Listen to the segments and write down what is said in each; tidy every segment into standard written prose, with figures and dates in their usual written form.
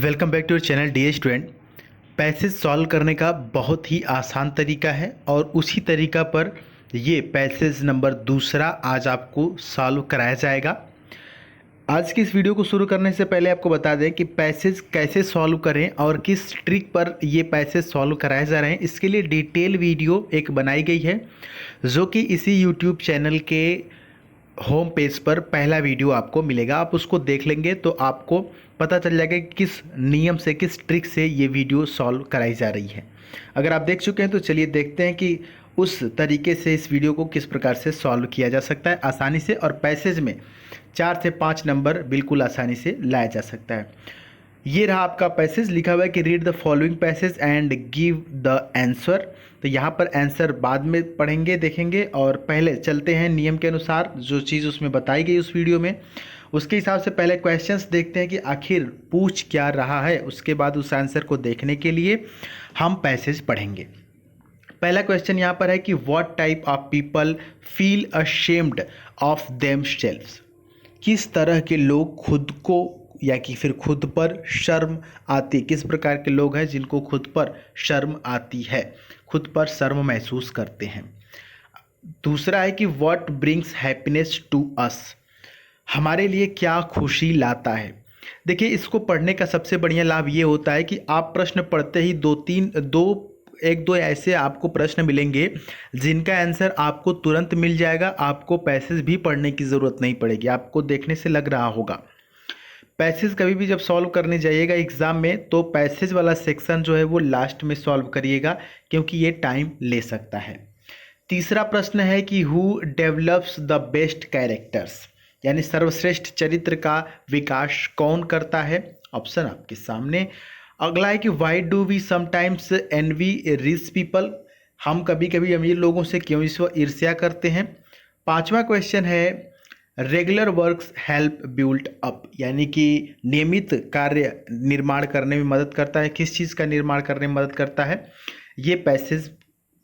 Welcome back to your channel D student. Passage solve करने का बहुत ही आसान तरीका है और उसी तरीका पर ये पैसेज नंबर दूसरा आज आपको सॉल्व कराया जाएगा। आज की इस वीडियो को शुरू करने से पहले आपको बता दें कि पैसेज कैसे सॉल्व करें और किस ट्रिक पर ये पैसेज सॉल्व कराए जा रहे हैं। इसके लिए डिटेल वीडियो एक बनाई गई है जो कि इसी यूट्यूब चैनल के होम पेज पर पहला वीडियो आपको मिलेगा। आप उसको देख लेंगे तो आपको पता चल जाएगा कि किस नियम से, किस ट्रिक से ये वीडियो सॉल्व कराई जा रही है। अगर आप देख चुके हैं तो चलिए देखते हैं कि उस तरीके से इस वीडियो को किस प्रकार से सॉल्व किया जा सकता है आसानी से, और पैसेज में 4 से 5 नंबर बिल्कुल आसानी से लाया जा सकता है। ये रहा आपका पैसेज, लिखा हुआ है कि read the following passage and give the answer. तो यहाँ पर आंसर बाद में पढ़ेंगे, देखेंगे, और पहले चलते हैं नियम के अनुसार जो चीज़ उसमें बताई गई उस वीडियो में, उसके हिसाब से पहले क्वेश्चंस देखते हैं कि आखिर पूछ क्या रहा है। उसके बाद उस आंसर को देखने के लिए हम पैसेज पढ़ेंगे। पहला क्वेश्चन यहाँ पर है कि what type of people feel ashamed of themselves. किस तरह के लोग खुद को या कि फिर खुद पर शर्म आती, किस प्रकार के लोग हैं जिनको खुद पर शर्म आती है, खुद पर शर्म महसूस करते हैं। दूसरा है कि what brings happiness to us, हमारे लिए क्या खुशी लाता है। देखिए, इसको पढ़ने का सबसे बढ़िया लाभ ये होता है कि आप प्रश्न पढ़ते ही एक दो ऐसे आपको प्रश्न मिलेंगे जिनका आंसर आपको तुरंत मिल जाएगा। आपको पैसेज भी पढ़ने की ज़रूरत नहीं पड़ेगी, आपको देखने से लग रहा होगा। पैसेज कभी भी जब सॉल्व करने जाइएगा एग्ज़ाम में तो पैसेज वाला सेक्शन जो है वो लास्ट में सॉल्व करिएगा, क्योंकि ये टाइम ले सकता है। तीसरा प्रश्न है कि who develops the best characters, यानी सर्वश्रेष्ठ चरित्र का विकास कौन करता है। ऑप्शन आपके सामने। अगला है कि why do we sometimes envy rich people, हम कभी कभी अमीर लोगों से क्यों ईर्ष्या करते हैं। पांचवा क्वेश्चन है regular works help build up, यानी कि नियमित कार्य निर्माण करने में मदद करता है। किस चीज़ का निर्माण करने में मदद करता है, ये पैसेज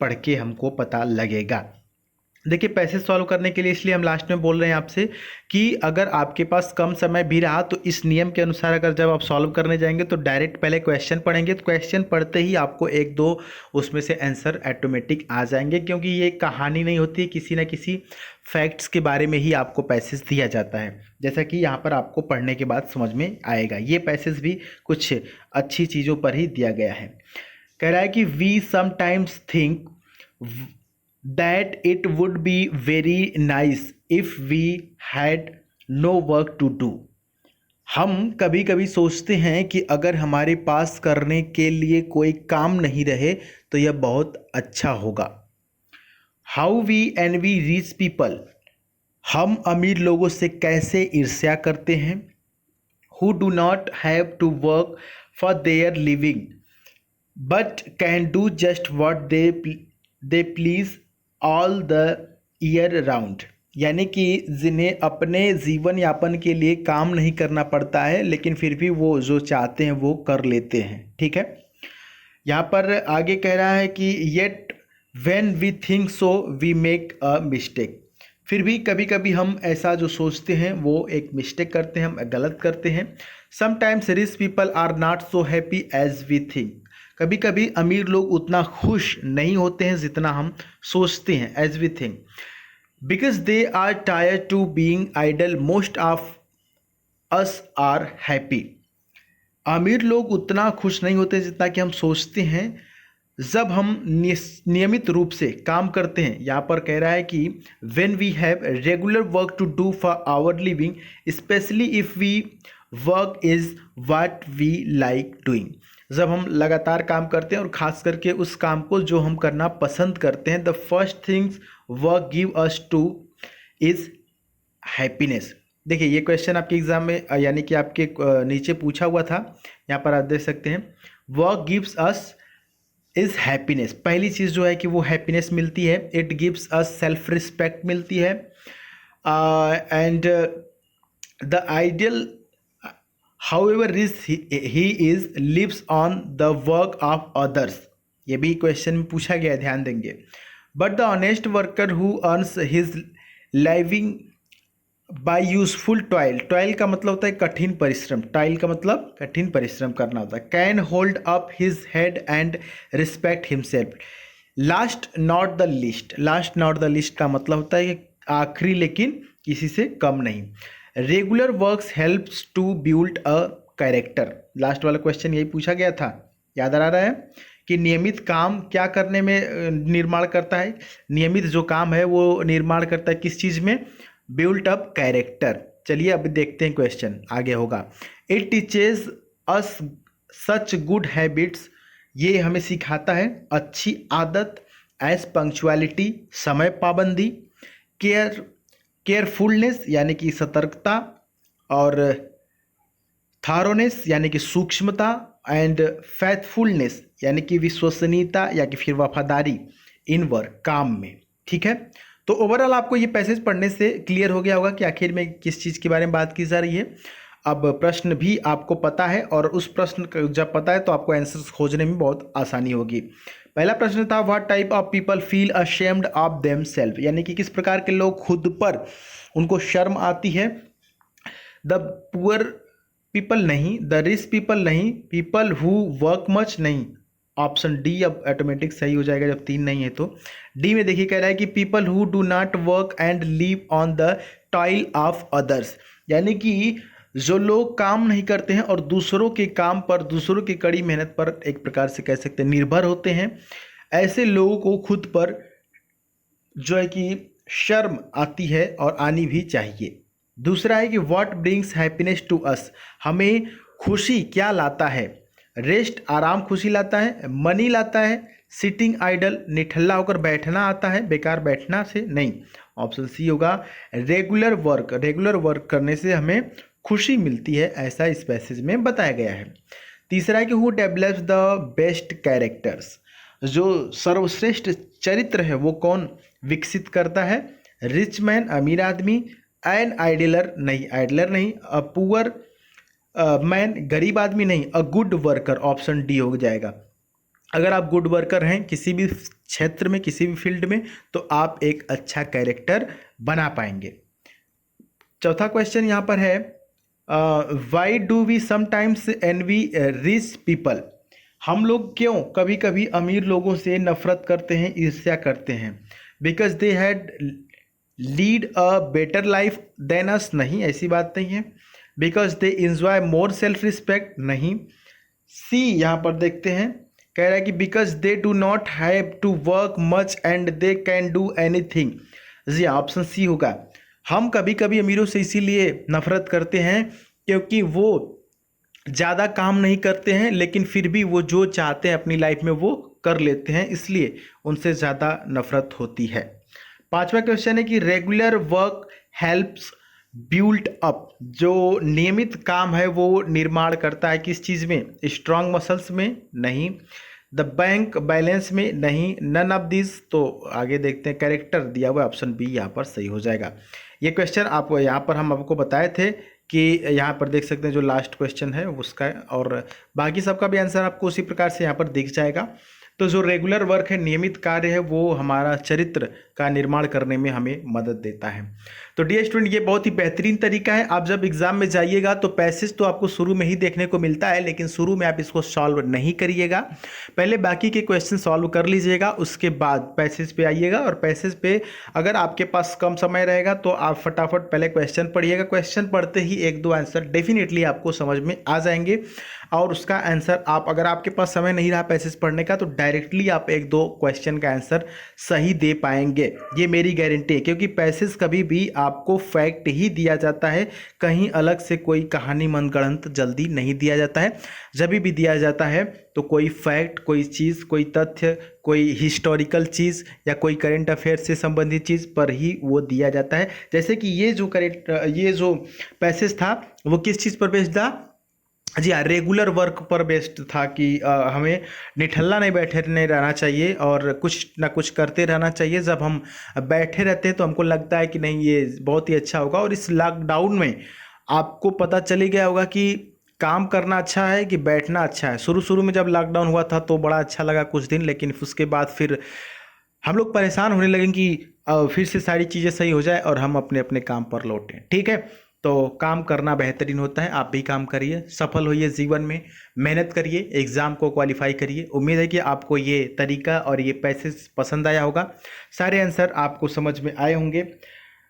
पढ़ के हमको पता लगेगा। देखिए, पैसेज सॉल्व करने के लिए इसलिए हम लास्ट में बोल रहे हैं आपसे कि अगर आपके पास कम समय भी रहा तो इस नियम के अनुसार अगर जब आप सॉल्व करने जाएंगे तो डायरेक्ट पहले क्वेश्चन पढ़ेंगे, तो क्वेश्चन पढ़ते ही आपको एक दो उसमें से आंसर ऑटोमेटिक आ जाएंगे, क्योंकि ये कहानी नहीं होती, किसी न किसी फैक्ट्स के बारे में ही आपको पैसेज दिया जाता है, जैसा कि यहाँ पर आपको पढ़ने के बाद समझ में आएगा। ये पैसेज भी कुछ अच्छी चीज़ों पर ही दिया गया है। कह रहा है कि we sometimes think that it would be very nice if we had no work to do, हम कभी कभी सोचते हैं कि अगर हमारे पास करने के लिए कोई काम नहीं रहे तो यह बहुत अच्छा होगा। How we envy rich people, हम अमीर लोगों से कैसे ईर्ष्या करते हैं। who do not have to work for their living but can do just what they please all the year round, यानी कि जिन्हें अपने जीवन यापन के लिए काम नहीं करना पड़ता है लेकिन फिर भी वो जो चाहते हैं वो कर लेते हैं। ठीक है, यहाँ पर आगे कह रहा है कि yet when we think so we make a mistake, फिर भी कभी कभी हम ऐसा जो सोचते हैं वो एक मिस्टेक करते हैं, हम गलत करते हैं। Sometimes rich people are not so happy as we think, कभी कभी अमीर लोग उतना खुश नहीं होते हैं जितना हम सोचते हैं, as we think, because they are tired to being idle most of us are happy, अमीर लोग उतना खुश नहीं होते जितना कि हम सोचते हैं जब हम नियमित रूप से काम करते हैं। यहाँ पर कह रहा है कि when we have regular work to do for our living specially if we work is what we like doing, जब हम लगातार काम करते हैं और ख़ास करके उस काम को जो हम करना पसंद करते हैं। The first things work give us two is happiness. देखिए, ये क्वेश्चन आपके एग्जाम में यानी कि आपके नीचे पूछा हुआ था, यहाँ पर आप देख सकते हैं work gives us is happiness. पहली चीज़ जो है कि वो हैप्पीनेस मिलती है, it gives us self respect मिलती है, and the ideal however rich he is lives on the work of others, ये भी क्वेश्चन में पूछा गया है, ध्यान देंगे। but the honest worker who earns his living bye useful toil, toil का मतलब होता है कठिन परिश्रम, टॉयल का मतलब कठिन परिश्रम करना होता है। Can hold up his head and respect himself. Last not the list, last not the list का मतलब होता है कि आखिरी लेकिन किसी से कम नहीं। Regular works helps to build a character, last वाला क्वेश्चन यही पूछा गया था, याद आ रहा है कि नियमित काम क्या करने में निर्माण करता है, नियमित जो काम है वो निर्माण करता है किस चीज़ में, बिल्ट अप कैरेक्टर। चलिए अभी देखते हैं क्वेश्चन आगे होगा। It teaches us such good habits, ये हमें सिखाता है अच्छी आदत, एज पंक्चुअलिटी समय पाबंदी, केयरफुलनेस यानी कि सतर्कता, और थारोनेस यानी कि सूक्ष्मता, एंड फैथफुलनेस यानी कि विश्वसनीयता या कि फिर वफादारी इन वर्क काम में। ठीक है, तो ओवरऑल आपको ये पैसेज पढ़ने से क्लियर हो गया होगा कि आखिर में किस चीज़ के बारे में बात की जा रही है। अब प्रश्न भी आपको पता है और उस प्रश्न जब पता है तो आपको आंसर्स खोजने में बहुत आसानी होगी। पहला प्रश्न था what type of people feel ashamed of them self, यानी कि किस प्रकार के लोग खुद पर उनको शर्म आती है। द पुअर पीपल नहीं, द रिच पीपल नहीं, पीपल हु वर्क मच नहीं। ऑप्शन डी अब ऑटोमेटिक सही हो जाएगा जब 3 नहीं है तो। डी में देखिए कह रहा है कि people who do not work and live on the toil of others, यानी कि जो लोग काम नहीं करते हैं और दूसरों के काम पर, दूसरों की कड़ी मेहनत पर एक प्रकार से कह सकते हैं निर्भर होते हैं, ऐसे लोगों को खुद पर जो है कि शर्म आती है और आनी भी चाहिए। दूसरा है कि what brings happiness to us, हमें खुशी क्या लाता है। रेस्ट आराम खुशी लाता है, मनी लाता है, सिटिंग आइडल निठल्ला होकर बैठना आता है, बेकार बैठना से नहीं। ऑप्शन सी होगा रेगुलर वर्क, रेगुलर वर्क करने से हमें खुशी मिलती है, ऐसा इस पैसेज में बताया गया है। तीसरा है कि who develops the best characters, जो सर्वश्रेष्ठ चरित्र है वो कौन विकसित करता है। रिच मैन अमीर आदमी, एन आइडलर नहीं, आइडलर नहीं, अ पुअर मैन गरीब आदमी नहीं, a good worker, option D हो जाएगा। अगर आप गुड वर्कर हैं किसी भी क्षेत्र में, किसी भी फील्ड में, तो आप एक अच्छा कैरेक्टर बना पाएंगे। चौथा क्वेश्चन यहाँ पर है why do we sometimes envy rich people, हम लोग क्यों कभी कभी अमीर लोगों से नफरत करते हैं, ईर्ष्या करते हैं। Because they had lead a better life than us, नहीं ऐसी बात नहीं है। Because they enjoy more self respect, नहीं। सी यहाँ पर देखते हैं, कह रहा है कि because they do not have to work much and they can do anything. जी ऑप्शन सी होगा, हम कभी कभी अमीरों से इसीलिए नफरत करते हैं क्योंकि वो ज़्यादा काम नहीं करते हैं लेकिन फिर भी वो जो चाहते हैं अपनी लाइफ में वो कर लेते हैं, इसलिए उनसे ज़्यादा नफरत होती है। पांचवा क्वेश्चन है कि regular work helps build up, जो नियमित काम है वो निर्माण करता है किस चीज़ में, स्ट्रांग मसल्स में, नहीं। द बैंक बैलेंस में, नहीं। नन ऑफ दिस, तो आगे देखते हैं कैरेक्टर दिया हुआ, ऑप्शन बी यहाँ पर सही हो जाएगा। ये क्वेश्चन आपको यहाँ पर हम आपको बताए थे कि यहाँ पर देख सकते हैं जो लास्ट क्वेश्चन है उसका, और बाकी सबका भी आंसर आपको उसी प्रकार से यहाँ पर दिख जाएगा। तो जो रेगुलर वर्क है, नियमित कार्य है, वो हमारा चरित्र का निर्माण करने में हमें मदद देता है। तो डियर स्टूडेंट, ये बहुत ही बेहतरीन तरीका है। आप जब एग्जाम में जाइएगा तो पैसेज तो आपको शुरू में ही देखने को मिलता है, लेकिन शुरू में आप इसको सॉल्व नहीं करिएगा, पहले बाकी के क्वेश्चन सॉल्व कर लीजिएगा, उसके बाद पैसेज पे आइएगा। और पैसेज पे अगर आपके पास कम समय रहेगा तो आप फटाफट पहले क्वेश्चन पढ़िएगा, क्वेश्चन पढ़ते ही 1-2 आंसर डेफिनेटली आपको समझ में आ जाएंगे, और उसका आंसर आप, अगर आपके पास समय नहीं रहा पैसेज पढ़ने का, तो डायरेक्टली आप 1-2 क्वेश्चन का आंसर सही दे पाएंगे, ये मेरी गारंटी है। क्योंकि पैसेज कभी भी आपको फैक्ट ही दिया जाता है, कहीं अलग से कोई कहानी मनगढ़ंत जल्दी नहीं दिया जाता है। जब भी दिया जाता है तो कोई फैक्ट, कोई चीज़, कोई तथ्य, कोई हिस्टोरिकल चीज़ या कोई करेंट अफेयर से संबंधित चीज़ पर ही वो दिया जाता है। जैसे कि ये जो पैसेज था वो किस चीज़ पर बेस्ड था, जी हाँ, रेगुलर वर्क पर बेस्ड था कि हमें निठल्ला नहीं बैठे नहीं रहना चाहिए और कुछ ना कुछ करते रहना चाहिए। जब हम बैठे रहते हैं तो हमको लगता है कि नहीं ये बहुत ही अच्छा होगा, और इस लॉकडाउन में आपको पता चली गया होगा कि काम करना अच्छा है कि बैठना अच्छा है। शुरू शुरू में जब लॉकडाउन हुआ था तो बड़ा अच्छा लगा कुछ दिन, लेकिन उसके बाद फिर हम लोग परेशान होने लगें कि फिर से सारी चीज़ें सही हो जाए और हम अपने अपने काम पर लौटें। ठीक है, तो काम करना बेहतरीन होता है, आप भी काम करिए, सफल होइए जीवन में, मेहनत करिए, एग्ज़ाम को क्वालिफाई करिए। उम्मीद है कि आपको ये तरीका और ये पैसेज पसंद आया होगा, सारे आंसर आपको समझ में आए होंगे।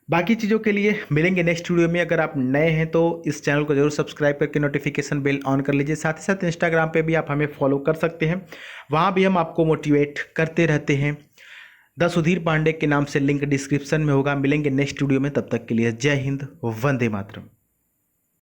बाकी चीज़ों के लिए मिलेंगे नेक्स्ट वीडियो में। अगर आप नए हैं तो इस चैनल को जरूर सब्सक्राइब करके नोटिफिकेशन बेल ऑन कर लीजिए। साथ ही साथ इंस्टाग्राम पे भी आप हमें फॉलो कर सकते हैं, वहाँ भी हम आपको मोटिवेट करते रहते हैं। द सुधीर पांडे के नाम से लिंक डिस्क्रिप्शन में होगा। मिलेंगे नेक्स्ट वीडियो में, तब तक के लिए जय हिंद, वंदे मातरम।